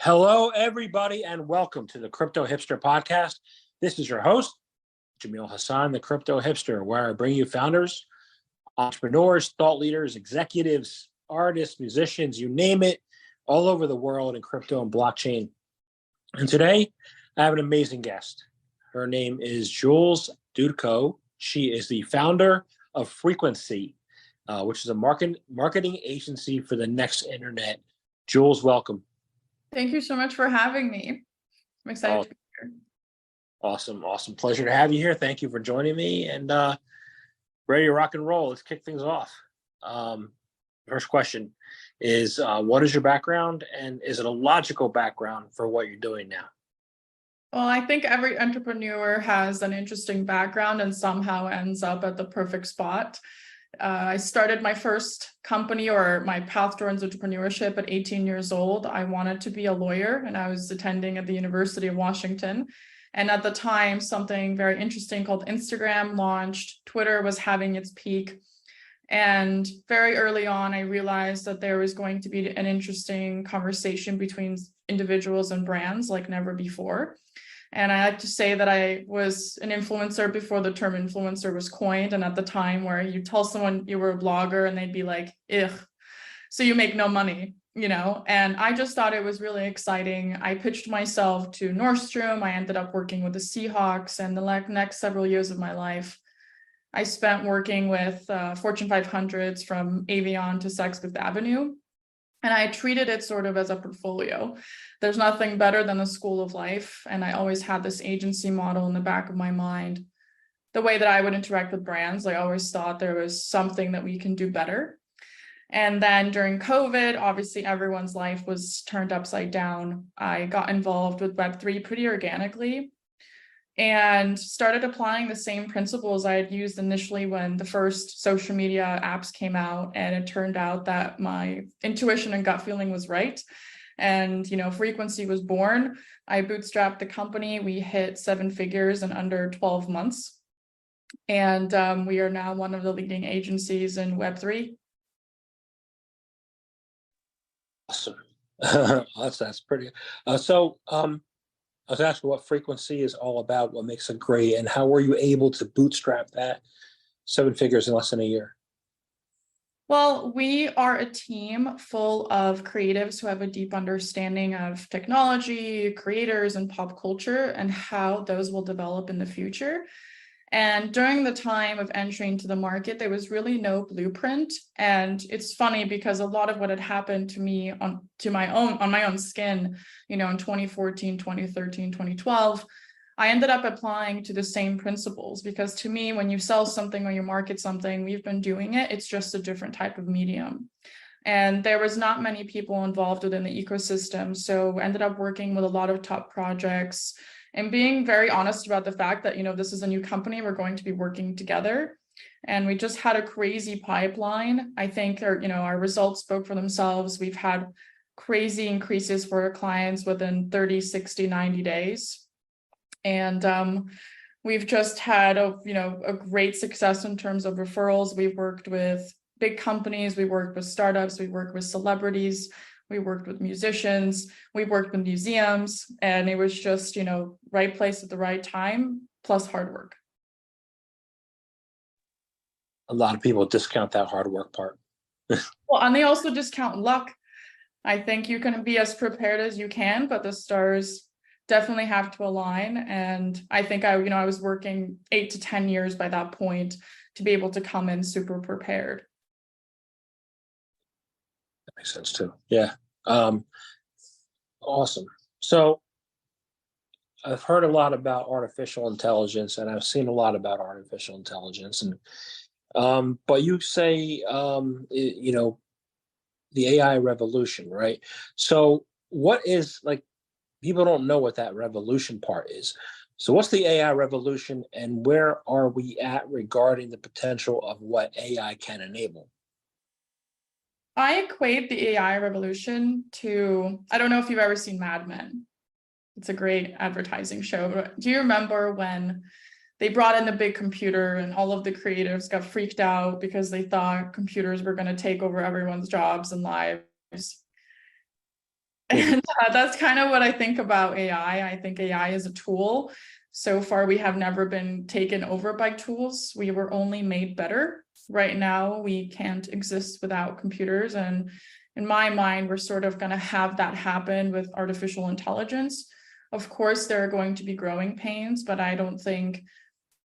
Hello, everybody, and welcome to the Crypto Hipster Podcast. This is your host, Jamil Hassan, the Crypto Hipster, where I bring you founders, entrepreneurs, thought leaders, executives, artists, musicians, you name it, all over the world in crypto and blockchain. And today, I have an amazing guest. Her name is Jules Dudko. She is the founder of FrequenC, which is a marketing agency for the next internet. Jules, welcome. Thank you so much for having me. I'm excited to be here. Awesome. Pleasure to have you here. Thank you for joining me, and ready to rock and roll. Let's kick things off. First question is, what is your background, and is it a logical background for what you're doing now? Well, I think every entrepreneur has an interesting background and somehow ends up at the perfect spot. I started my first company, or my path towards entrepreneurship, at 18 years old. I wanted to be a lawyer, and I was attending at the University of Washington. And at the time, something very interesting called Instagram launched. Twitter was having its peak. And very early on, I realized that there was going to be an interesting conversation between individuals and brands like never before. And I like to say that I was an influencer before the term influencer was coined. And at the time where you tell someone you were a blogger and they'd be like, ugh, so you make no money, And I just thought it was really exciting. I pitched myself to Nordstrom. I ended up working with the Seahawks, and the next several years of my life, I spent working with Fortune 500s from Avion to Saks Fifth Avenue. And I treated it sort of as a portfolio. There's nothing better than the school of life. And I always had this agency model in the back of my mind. The way that I would interact with brands, I always thought there was something that we can do better. And then during COVID, obviously everyone's life was turned upside down. I got involved with Web3 pretty organically and started applying the same principles I had used initially when the first social media apps came out. And it turned out that my intuition and gut feeling was right. And, FrequenC was born. I bootstrapped the company. We hit 7 figures in under 12 months. And we are now one of the leading agencies in Web3. Awesome. That's pretty. I was asking what FrequenC is all about, what makes it great, and how were you able to bootstrap that 7 figures in less than a year? Well, we are a team full of creatives who have a deep understanding of technology, creators, and pop culture, and how those will develop in the future. And during the time of entry into the market, there was really no blueprint. And it's funny because a lot of what had happened to me on my own skin, in 2014, 2013, 2012, I ended up applying to the same principles, because to me, when you sell something or you market something, we've been doing it, it's just a different type of medium. And there was not many people involved within the ecosystem. So ended up working with a lot of top projects and being very honest about the fact that, this is a new company, we're going to be working together. And we just had a crazy pipeline. I think our results spoke for themselves. We've had crazy increases for our clients within 30, 60, 90 days. And we've just had a great success in terms of referrals. We've worked with big companies, we worked with startups, we worked with celebrities, we worked with musicians, we worked with museums, and it was just, right place at the right time, plus hard work. A lot of people discount that hard work part. Well, and they also discount luck. I think you can be as prepared as you can, but the stars definitely have to align. And I think I was working 8 to 10 years by that point to be able to come in super prepared. That makes sense too. Yeah. Awesome. So I've heard a lot about artificial intelligence, and I've seen a lot about artificial intelligence, and but you say the AI revolution, right? So what is, people don't know what that revolution part is. So what's the AI revolution, and where are we at regarding the potential of what AI can enable? I equate the AI revolution to, I don't know if you've ever seen Mad Men. It's a great advertising show. Do you remember when they brought in the big computer and all of the creatives got freaked out because they thought computers were going to take over everyone's jobs and lives? And that's kind of what I think about AI. I think AI is a tool. So far, we have never been taken over by tools. We were only made better. Right now, we can't exist without computers. And in my mind, we're sort of going to have that happen with artificial intelligence. Of course, there are going to be growing pains, but I don't think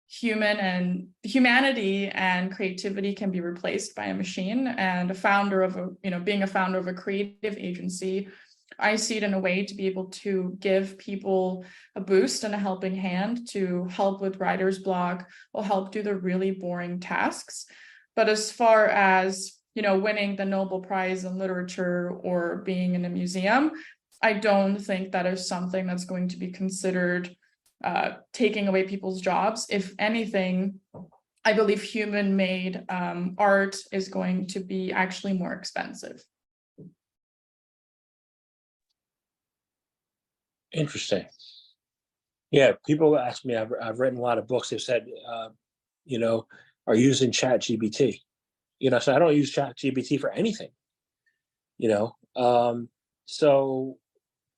humanity and creativity can be replaced by a machine. And being a founder of a creative agency, I see it in a way to be able to give people a boost and a helping hand to help with writer's block or help do the really boring tasks. But as far as, winning the Nobel Prize in literature or being in a museum, I don't think that is something that's going to be considered taking away people's jobs. If anything, I believe human-made art is going to be actually more expensive. Interesting. Yeah, people ask me, I've written a lot of books. They've said, are you using ChatGPT? So I don't use ChatGPT for anything. So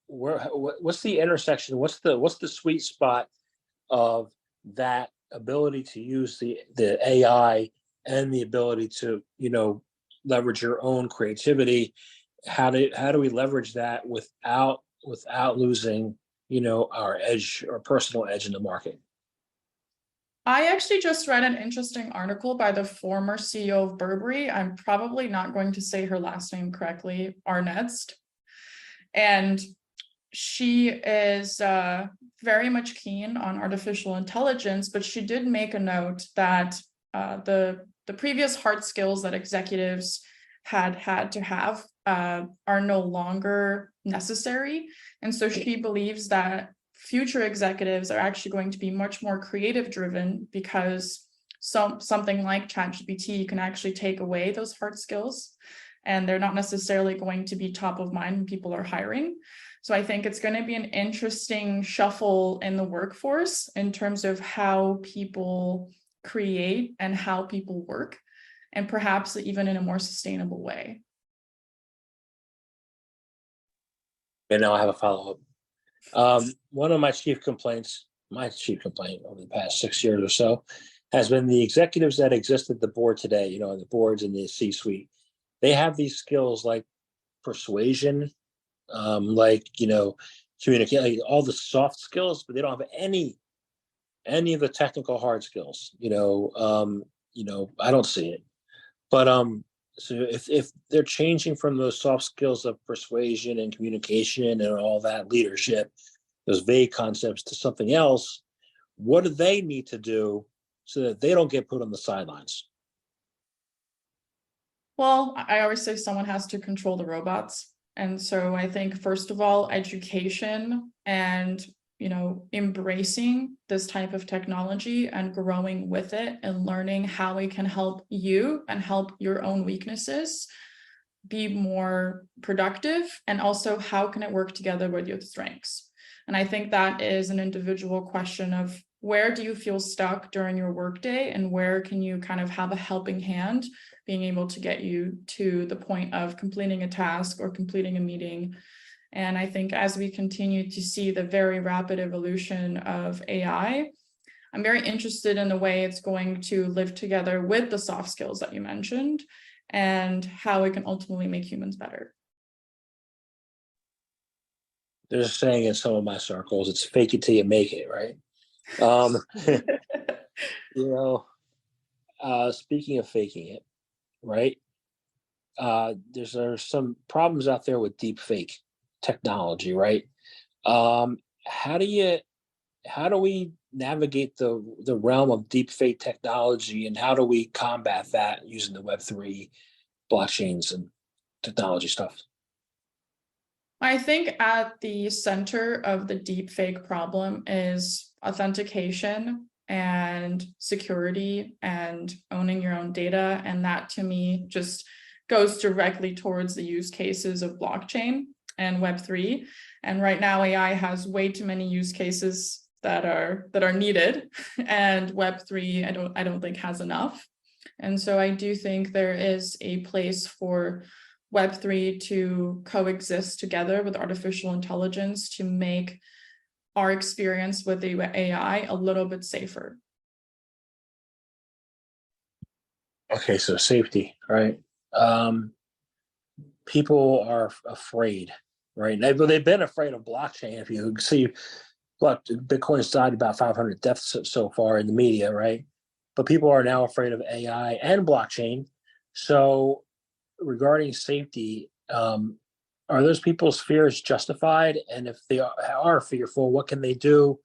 what's the intersection? What's the sweet spot of that ability to use the AI and the ability to leverage your own creativity? How do we leverage that without losing our edge or personal edge in the market? I actually just read an interesting article by the former CEO of Burberry. I'm probably not going to say her last name correctly, Arnetzt. And she is very much keen on artificial intelligence, but she did make a note that the previous hard skills that executives had to have are no longer necessary. And so she believes that future executives are actually going to be much more creative driven because something like ChatGPT can actually take away those hard skills, and they're not necessarily going to be top of mind when people are hiring. So I think it's going to be an interesting shuffle in the workforce in terms of how people create and how people work, and perhaps even in a more sustainable way. And now I have a follow-up. One of my chief complaint over the past 6 years or so has been the executives that exist at the board today, the boards and the C-suite. They have these skills like persuasion, communicate, like all the soft skills, but they don't have any of the technical hard skills. I don't see it. But so if they're changing from those soft skills of persuasion and communication and all that leadership, those vague concepts, to something else, what do they need to do so that they don't get put on the sidelines? Well, I always say someone has to control the robots. And so I think, first of all, education and embracing this type of technology and growing with it and learning how it can help you and help your own weaknesses be more productive, and also how can it work together with your strengths. And I think that is an individual question of where do you feel stuck during your workday, and where can you kind of have a helping hand being able to get you to the point of completing a task or completing a meeting. And I think as we continue to see the very rapid evolution of AI, I'm very interested in the way it's going to live together with the soft skills that you mentioned and how it can ultimately make humans better. There's a saying in some of my circles, it's fake it till you make it, right? Speaking of faking it, right? There's some problems out there with deep fake technology, right? How do we navigate the realm of deep fake technology, and how do we combat that using the Web3 blockchains and technology stuff? I think at the center of the deep fake problem is authentication and security and owning your own data. And that to me just goes directly towards the use cases of blockchain and Web3. And right now AI has way too many use cases that are needed, and Web3 I don't think has enough. And so I do think there is a place for Web3 to coexist together with artificial intelligence to make our experience with the AI a little bit safer. Okay, so safety, right? People are afraid, right? They've been afraid of blockchain. If you see, look, Bitcoin's died about 500 deaths so far in the media, right? But people are now afraid of AI and blockchain. So, regarding safety, are those people's fears justified? And if they are fearful, what can they do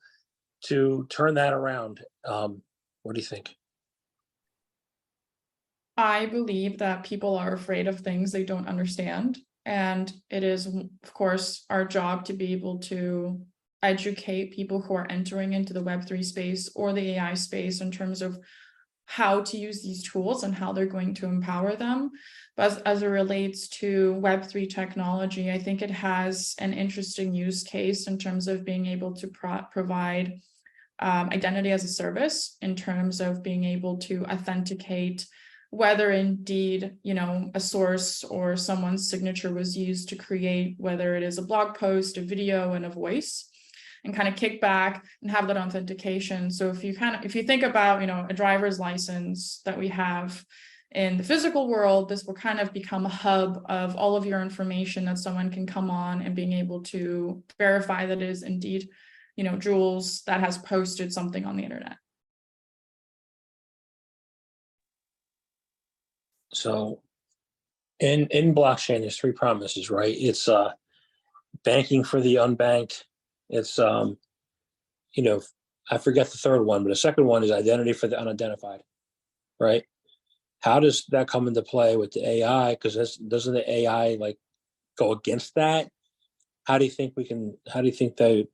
to turn that around? What do you think? I believe that people are afraid of things they don't understand. And it is, of course, our job to be able to educate people who are entering into the Web3 space or the AI space in terms of how to use these tools and how they're going to empower them. But as it relates to Web3 technology, I think it has an interesting use case in terms of being able to provide identity as a service, in terms of being able to authenticate whether indeed, a source or someone's signature was used to create, whether it is a blog post, a video, and a voice, and kind of kick back and have that authentication. So if you think about, a driver's license that we have in the physical world, this will kind of become a hub of all of your information that someone can come on and being able to verify that it is indeed, Jules that has posted something on the internet. So in blockchain, there's three promises, right? It's banking for the unbanked. It's I forget the third one, but the second one is identity for the unidentified, right? How does that come into play with the AI? Because doesn't the AI go against that? How do you think the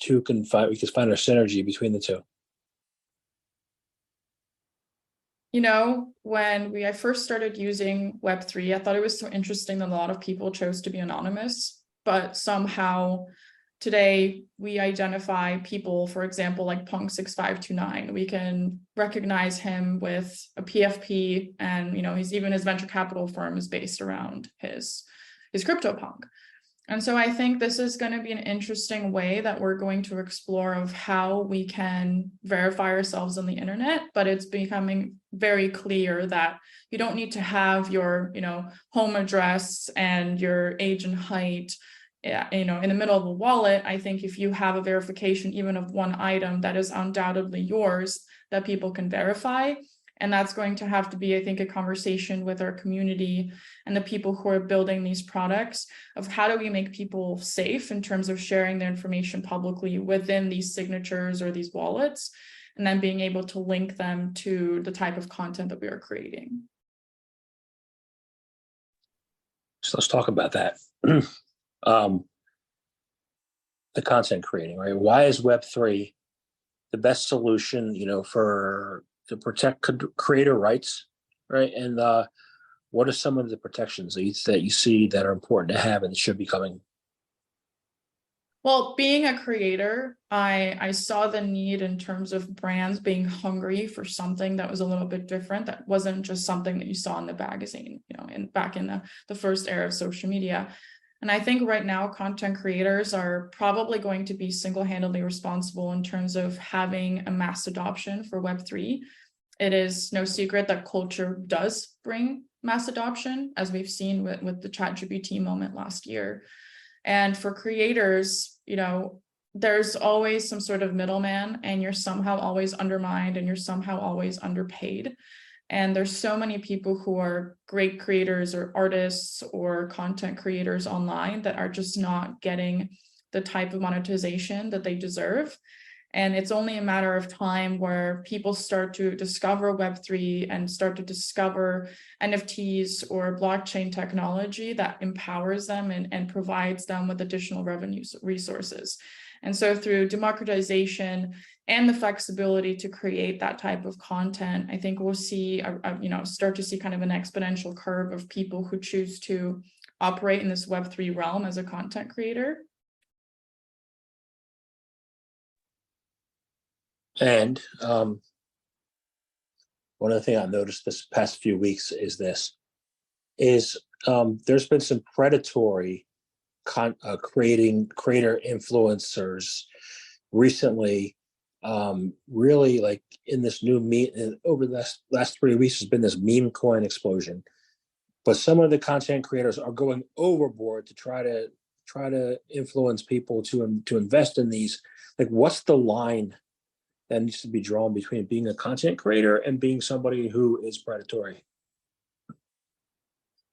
two can find, we can find our synergy between the two? When I first started using Web3, I thought it was so interesting that a lot of people chose to be anonymous, but somehow today we identify people, for example, like Punk6529. We can recognize him with a PFP, and his venture capital firm is based around his CryptoPunk. And so I think this is going to be an interesting way that we're going to explore of how we can verify ourselves on the internet, but it's becoming very clear that you don't need to have your, home address and your age and height, in the middle of a wallet. I think if you have a verification, even of one item that is undoubtedly yours, that people can verify. And that's going to have to be, I think, a conversation with our community and the people who are building these products of how do we make people safe in terms of sharing their information publicly within these signatures or these wallets, and then being able to link them to the type of content that we are creating. So let's talk about that. The content creating, right? Why is Web3 the best solution, to protect creator rights, right? And what are some of the protections that you see that are important to have and should be coming? Well, being a creator, I saw the need in terms of brands being hungry for something that was a little bit different, that wasn't just something that you saw in the magazine, back in the first era of social media. And I think right now, content creators are probably going to be single-handedly responsible in terms of having a mass adoption for Web3. It is no secret that culture does bring mass adoption, as we've seen with the ChatGPT moment last year. And for creators, there's always some sort of middleman, and you're somehow always undermined and you're somehow always underpaid. And there's so many people who are great creators or artists or content creators online that are just not getting the type of monetization that they deserve. And it's only a matter of time where people start to discover Web3 and start to discover NFTs or blockchain technology that empowers them and provides them with additional revenue resources. And so through democratization and the flexibility to create that type of content, I think we'll see, start to see kind of an exponential curve of people who choose to operate in this Web3 realm as a content creator. And one of the things I've noticed this past few weeks is there's been some predatory creator influencers recently. Really, like in this new meme over the last 3 weeks, has been this meme coin explosion. But some of the content creators are going overboard to try to influence people to invest in these. Like, what's the line that needs to be drawn between being a content creator and being somebody who is predatory?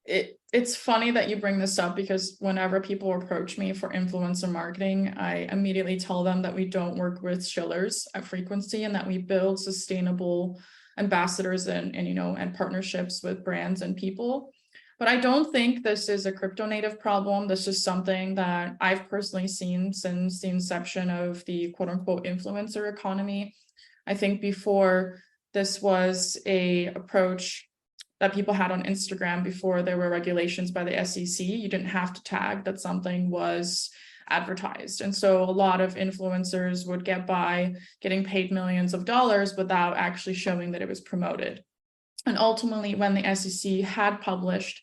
It's funny that you bring this up, because whenever people approach me for influencer marketing, I immediately tell them that we don't work with shillers at FrequenC, and that we build sustainable ambassadors and partnerships with brands and people. But I don't think this is a crypto native problem. This is something that I've personally seen since the inception of the quote unquote influencer economy. I think before, this was a approach that people had on Instagram before there were regulations by the SEC. You didn't have to tag that something was advertised. And so a lot of influencers would get by getting paid millions of dollars without actually showing that it was promoted. And ultimately, when the SEC had published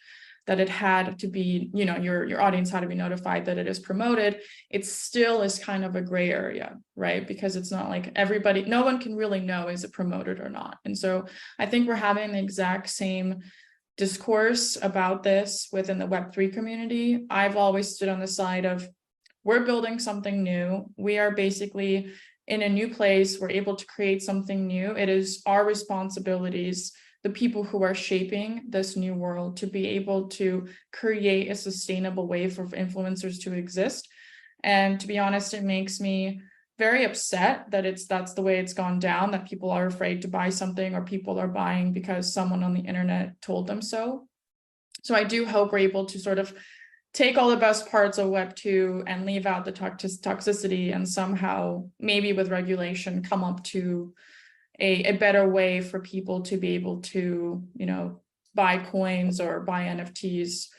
that it had to be, your audience had to be notified that it is promoted, it still is kind of a gray area, right? Because it's not like no one can really know, is it promoted or not? And so I think we're having the exact same discourse about this within the Web3 community. I've always stood on the side of, we're building something new. We are basically in a new place. We're able to create something new. It is our responsibilities, the people who are shaping this new world, to be able to create a sustainable way for influencers to exist. And to be honest, it makes me very upset that that's the way it's gone down, that people are afraid to buy something, or people are buying because someone on the internet told them so. So I do hope we're able to sort of take all the best parts of Web2 and leave out the toxicity, and somehow, maybe with regulation, come up to a better way for people to be able to, buy coins or buy NFTs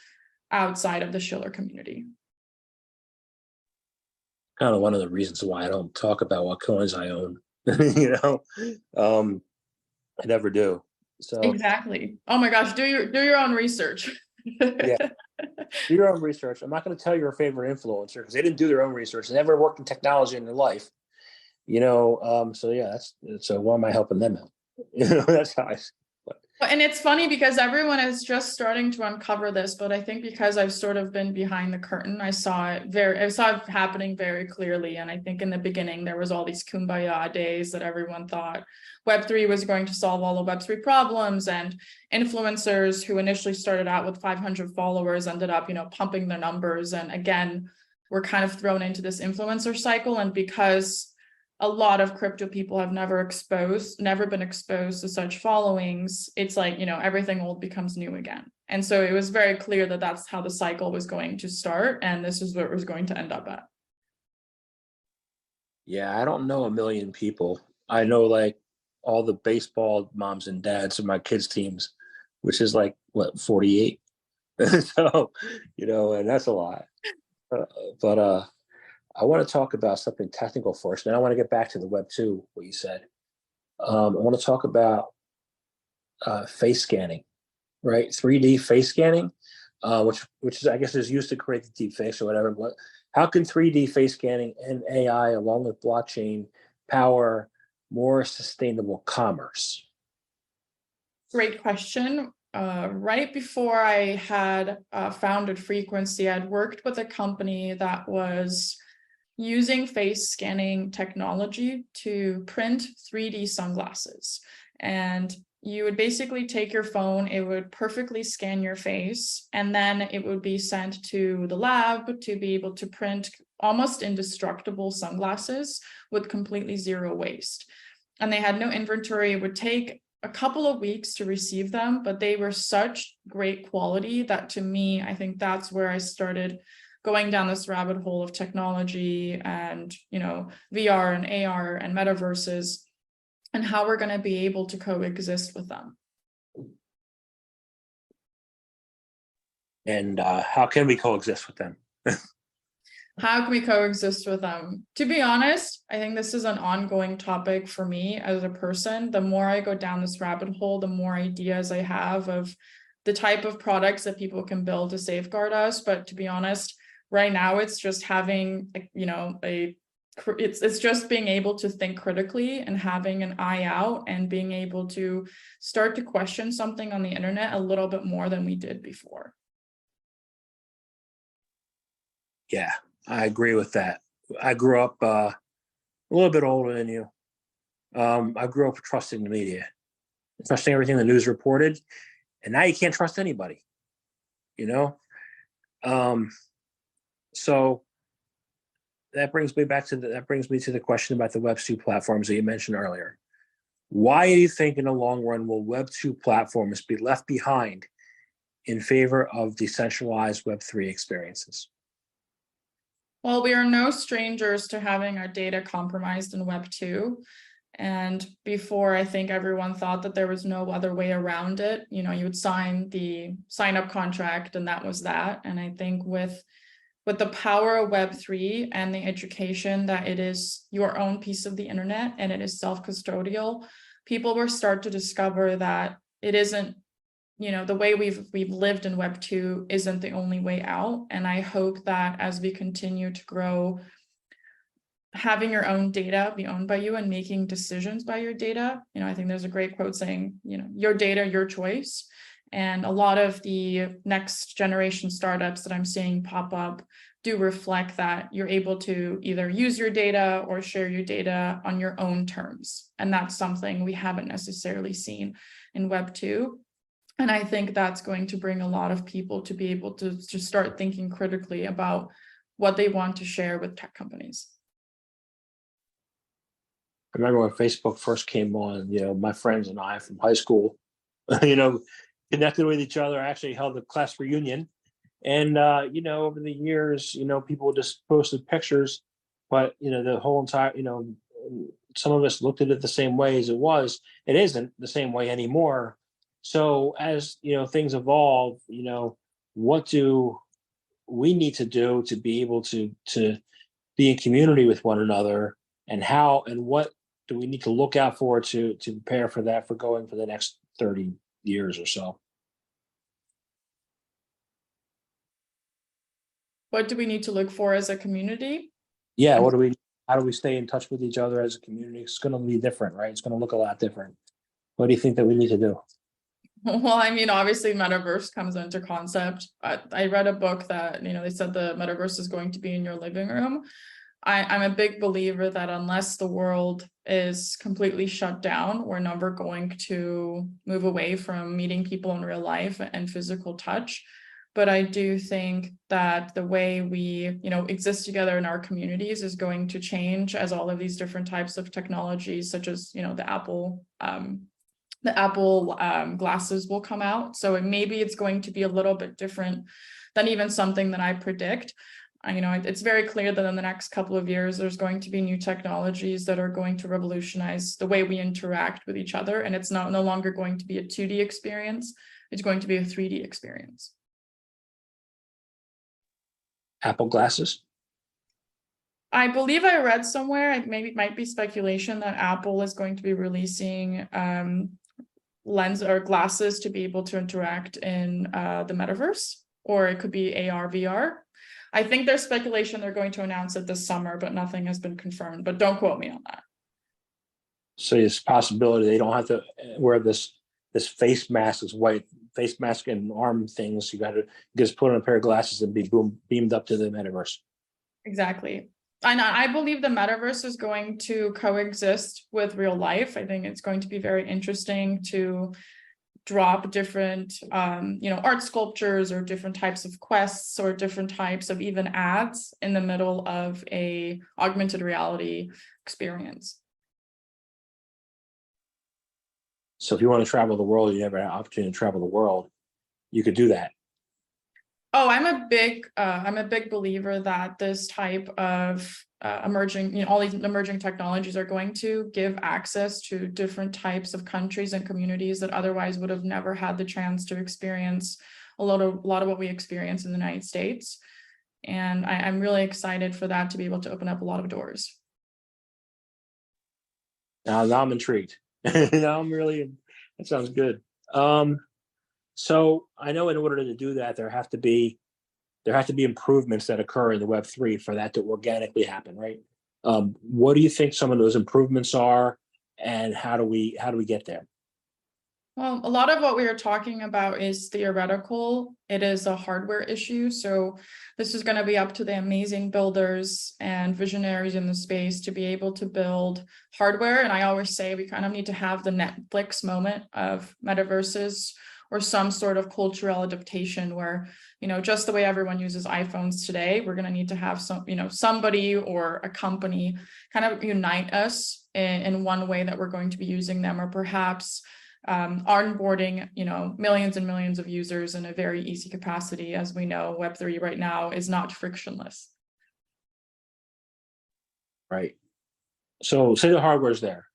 outside of the shiller community. Kind of one of the reasons why I don't talk about what coins I own. I never do. So exactly. Oh my gosh, do your own research. Yeah, do your own research. I'm not going to tell your favorite influencer, because they didn't do their own research. They never worked in technology in their life. So yeah, so why am I helping them out? That's how I see it. And it's funny because everyone is just starting to uncover this, but I think because I've sort of been behind the curtain, I saw it happening very clearly. And I think in the beginning, there was all these kumbaya days that everyone thought Web3 was going to solve all the Web3 problems, and influencers who initially started out with 500 followers ended up, pumping their numbers. And again, we're kind of thrown into this influencer cycle. And because a lot of crypto people have never been exposed to such followings, it's like, everything old becomes new again. And so it was very clear that that's how the cycle was going to start, and this is where it was going to end up at. Yeah, I don't know a million people. I know like all the baseball moms and dads of my kids' teams, which is like, what, 48? So, and that's a lot. But I want to talk about something technical first, and I want to get back to the Web 2, what you said. I want to talk about face scanning, right? 3D face scanning, which is, I guess, is used to create the deep face or whatever. But how can 3D face scanning and AI, along with blockchain, power more sustainable commerce? Great question. Right before I had founded FrequenC, I'd worked with a company that was using face scanning technology to print 3D sunglasses. And you would basically take your phone, it would perfectly scan your face, and then it would be sent to the lab to be able to print almost indestructible sunglasses with completely zero waste. And they had no inventory. It would take a couple of weeks to receive them, but they were such great quality that, to me, I think that's where I started going down this rabbit hole of technology and, VR and AR and metaverses, and how we're going to be able to coexist with them. And how can we coexist with them? How can we coexist with them? To be honest, I think this is an ongoing topic for me as a person. The more I go down this rabbit hole, the more ideas I have of the type of products that people can build to safeguard us. But to be honest, right now it's just having, you know, it's just being able to think critically and having an eye out and being able to start to question something on the internet a little bit more than we did before. Yeah, I agree with that. I grew up a little bit older than you. I grew up trusting the media, trusting everything the news reported, and now you can't trust anybody, you know? So that brings me to the question about the Web 2 platforms that you mentioned earlier. Why do you think in the long run will Web 2 platforms be left behind in favor of decentralized Web 3 experiences? Well, we are no strangers to having our data compromised in Web 2. And before, I think everyone thought that there was no other way around it. You know, you would sign the sign-up contract and that was that. And I think with the power of Web 3 and the education that it is your own piece of the internet and it is self-custodial, people will start to discover that it isn't, you know, the way we've lived in Web 2 isn't the only way out. And I hope that as we continue to grow, having your own data be owned by you and making decisions by your data, you know, I think there's a great quote saying, you know, your data, your choice. And a lot of the next generation startups that I'm seeing pop up do reflect that you're able to either use your data or share your data on your own terms. And that's something we haven't necessarily seen in Web 2. And I think that's going to bring a lot of people to be able to start thinking critically about what they want to share with tech companies. I remember when Facebook first came on, you know, my friends and I from high school, you know, connected with each other, actually held a class reunion. And, you know, over the years, you know, people just posted pictures, but, you know, the whole entire, you know, some of us looked at it the same way as it was. It isn't the same way anymore. So as, you know, things evolve, you know, what do we need to do to be able to be in community with one another, and how and what do we need to look out for to prepare for that, for going for the next 30 years or so? What do we need to look for as a community? Yeah, how do we stay in touch with each other as a community? It's going to be different, right? It's going to look a lot different. What do you think that we need to do? Well, I mean, obviously metaverse comes into concept. I read a book that, you know, they said the metaverse is going to be in your living room. I'm a big believer that unless the world is completely shut down, we're never going to move away from meeting people in real life and physical touch. But I do think that the way we, you know, exist together in our communities is going to change as all of these different types of technologies, such as, you know, the Apple glasses will come out. So maybe it's going to be a little bit different than even something that I predict. You know, it's very clear that in the next couple of years, there's going to be new technologies that are going to revolutionize the way we interact with each other. And it's no longer going to be a 2D experience. It's going to be a 3D experience. Apple glasses? I believe I read somewhere, maybe it might be speculation, that Apple is going to be releasing lens or glasses to be able to interact in the metaverse, or it could be AR, VR. I think there's speculation they're going to announce it this summer, but nothing has been confirmed, but don't quote me on that. So there's a possibility they don't have to wear this face mask, this white face mask and arm things. You got to just put on a pair of glasses and be beamed up to the metaverse. Exactly. And I believe the metaverse is going to coexist with real life. I think it's going to be very interesting to drop different, you know, art sculptures or different types of quests or different types of even ads in the middle of a augmented reality experience. So if you want to travel the world, you never had an opportunity to travel the world, you could do that. Oh, I'm a big believer that this type of emerging, you know, all these emerging technologies are going to give access to different types of countries and communities that otherwise would have never had the chance to experience a lot of what we experience in the United States. And I'm really excited for that to be able to open up a lot of doors. Now I'm intrigued. Now I'm really, that sounds good. So I know in order to do that, there have to be improvements that occur in the Web3 for that to organically happen, right? What do you think some of those improvements are, and how do we get there? Well, a lot of what we are talking about is theoretical. It is a hardware issue. So this is going to be up to the amazing builders and visionaries in the space to be able to build hardware. And I always say we kind of need to have the Netflix moment of metaverses, or some sort of cultural adaptation where, just the way everyone uses iPhones today, we're going to need to have somebody or a company kind of unite us in one way that we're going to be using them, or perhaps onboarding, millions and millions of users in a very easy capacity. As we know, Web3 right now is not frictionless. Right. So say the hardware's there.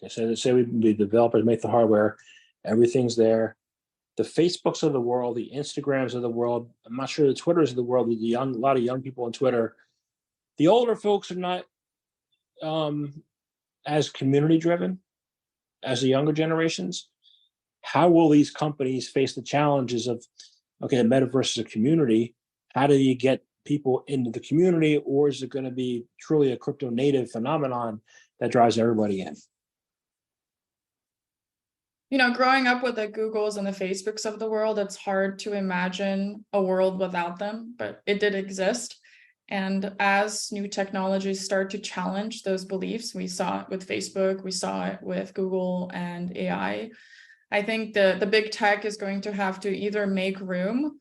Okay, say the developers make the hardware, everything's there. The Facebooks of the world, the Instagrams of the world, I'm not sure the Twitters of the world, a lot of young people on Twitter. The older folks are not as community driven as the younger generations. How will these companies face the challenges of, okay, the metaverse is a community. How do you get people into the community, or is it going to be truly a crypto native phenomenon that drives everybody in? Growing up with the Googles and the Facebooks of the world, it's hard to imagine a world without them, but it did exist. And as new technologies start to challenge those beliefs, we saw it with Facebook, we saw it with Google and AI. I think the big tech is going to have to either make room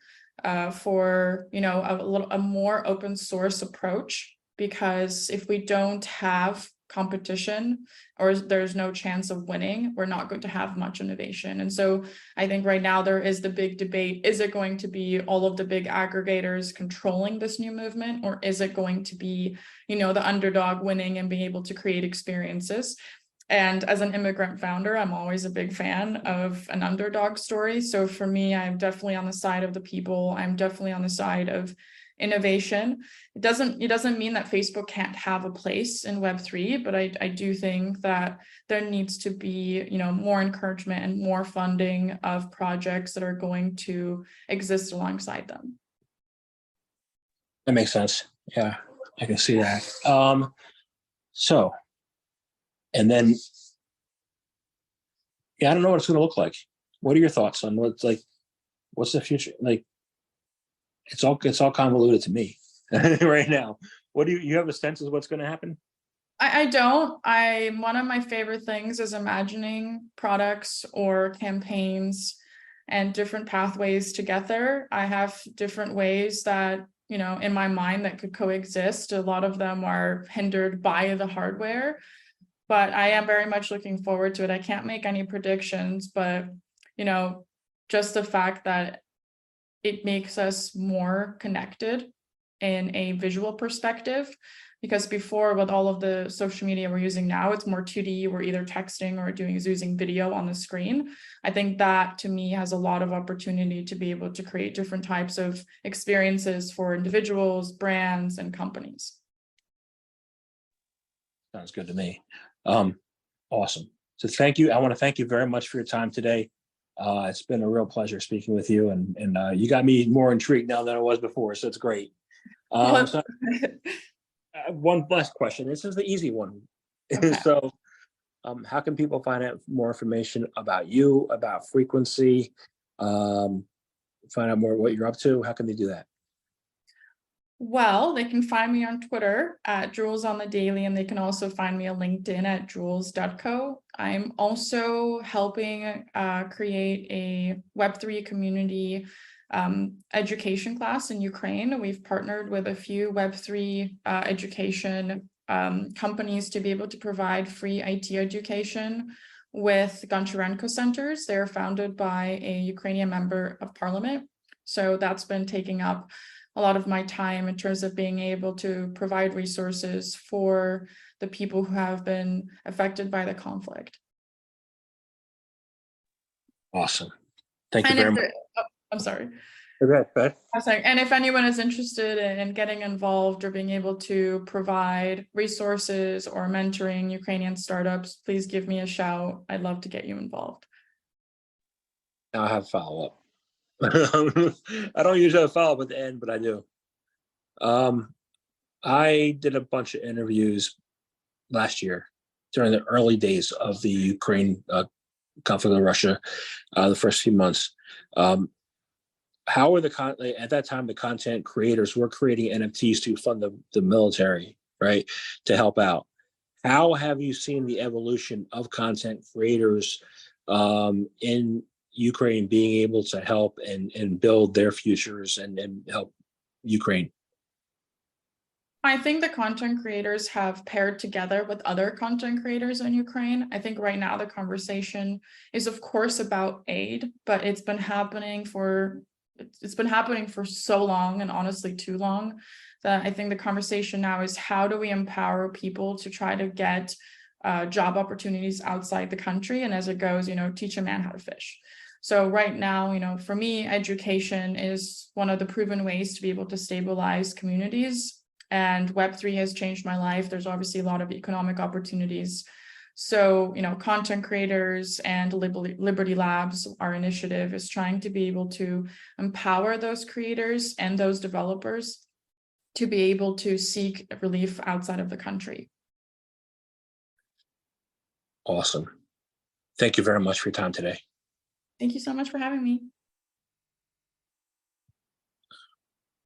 for a more open source approach, because if we don't have competition, or there's no chance of winning, we're not going to have much innovation. And so I think right now there is the big debate: is it going to be all of the big aggregators controlling this new movement, or is it going to be the underdog winning and being able to create experiences? And as an immigrant founder, I'm always a big fan of an underdog story. So for me, I'm definitely on the side of the people. I'm definitely on the side of innovation. It doesn't mean that Facebook can't have a place in Web3, but I do think that there needs to be, more encouragement and more funding of projects that are going to exist alongside them. That makes sense. Yeah, I can see that. So, and then, I don't know what it's going to look like. What are your thoughts on what's the future? Like, it's all convoluted to me right now. What do you have a sense of what's going to happen? I don't. One of my favorite things is imagining products or campaigns and different pathways to get there. I have different ways that, in my mind that could coexist. A lot of them are hindered by the hardware, but I am very much looking forward to it. I can't make any predictions, but, just the fact that it makes us more connected in a visual perspective, because before, with all of the social media we're using now, it's more 2D. We're either texting or using video on the screen. I think that to me has a lot of opportunity to be able to create different types of experiences for individuals, brands, and companies. Sounds good to me. Awesome. So thank you. I want to thank you very much for your time today. It's been a real pleasure speaking with you, and you got me more intrigued now than I was before, so it's great. So, one last question. This is the easy one. Okay. So, how can people find out more information about you, about FrequenC, find out more what you're up to? How can they do that? Well, they can find me on Twitter at Jules on the Daily, and they can also find me on LinkedIn at Jules Dudko. I'm also helping create a Web3 community education class in Ukraine. We've partnered with a few Web3 education companies to be able to provide free IT education with Goncharenko centers. They're founded by a Ukrainian member of parliament. So that's been taking up a lot of my time in terms of being able to provide resources for the people who have been affected by the conflict. Awesome. Thank you very much. I'm sorry. Okay, good. I'm sorry. And if anyone is interested in getting involved or being able to provide resources or mentoring Ukrainian startups, please give me a shout. I'd love to get you involved. I'll have follow-up. I don't usually follow up at the end, but I do. I did a bunch of interviews last year during the early days of the Ukraine conflict with Russia, the first few months. How were at that time, the content creators were creating NFTs to fund the military, right, to help out. How have you seen the evolution of content creators in Ukraine being able to help and build their futures and help Ukraine? I think the content creators have paired together with other content creators in Ukraine. I think right now the conversation is, of course, about aid, but it's been happening for so long, and honestly too long, that I think the conversation now is how do we empower people to try to get job opportunities outside the country, and as it goes, teach a man how to fish. So right now, for me, education is one of the proven ways to be able to stabilize communities. And Web3 has changed my life. There's obviously a lot of economic opportunities. So, content creators and Liberty Labs, our initiative, is trying to be able to empower those creators and those developers to be able to seek relief outside of the country. Awesome. Thank you very much for your time today. Thank you so much for having me.